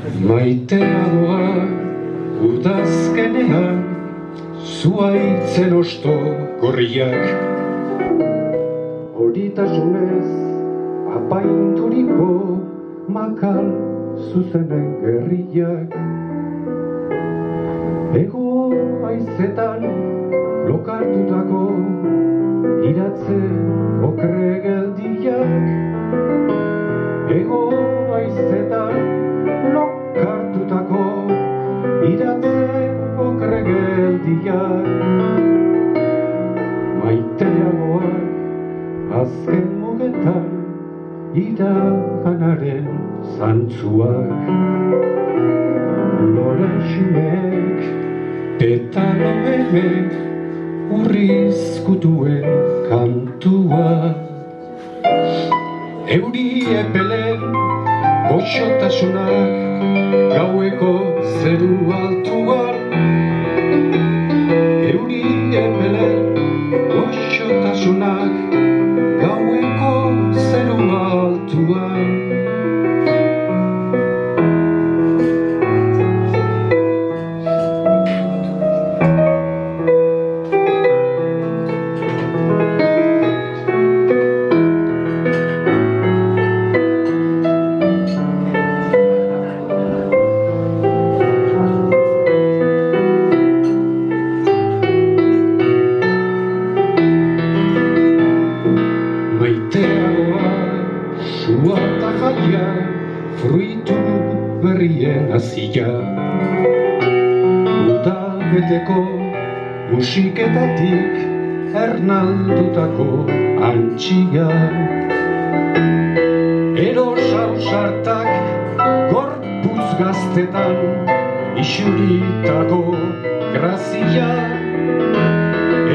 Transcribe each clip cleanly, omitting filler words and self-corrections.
Maitea doa udazkenean, zuaitzen osto gorriak. Horitasunez apainturiko makal zuzenen gerriak. Ego haizetan lokartutako iratze okre geldiak. Ego haizetan lokartutako iratze okre geldiak. Maiteagoak azken mugetan iraganaren zantzuak. Lorenximek petaloemek urrizkutuen kantua. Euri epelen goxotasunak gaueko zeru altuan. Euri epelen goxotasunak gaueko zeru altuan. Fruitu berrien azia. Uda beteko musiketatik ernaldutako antxia. Eros hausartak gorputz gaztetan isuritako grazia.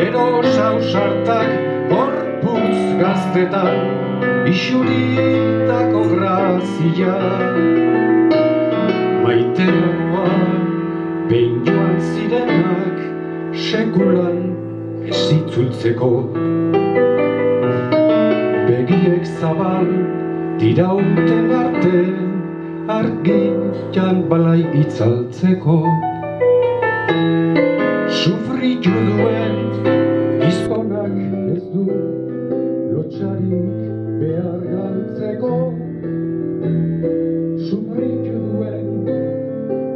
Eros hausartak gorputz gaztetan isuritako grazia. Maiteagoa behin joan zirenak sekulan ez itzultzeko. Begiek zabal dirauten arte argian balai itzaltzeko. Sufritu duen gizonak ez du lotxarik behar galtzeko. Sufritu duen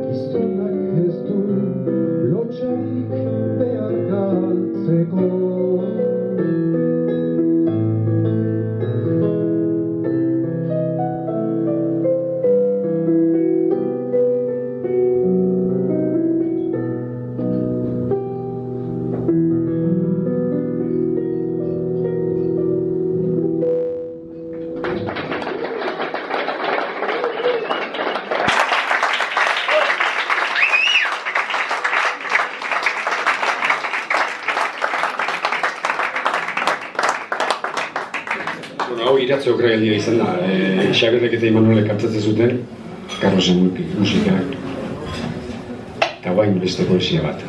gizonak ez du lotxarik behar galtzeko. Hau iratze okregeldia izan da, Xabierrek eta Imanolek kantatzen zuten, Carlosen musikak, eta guain beste poesia bat.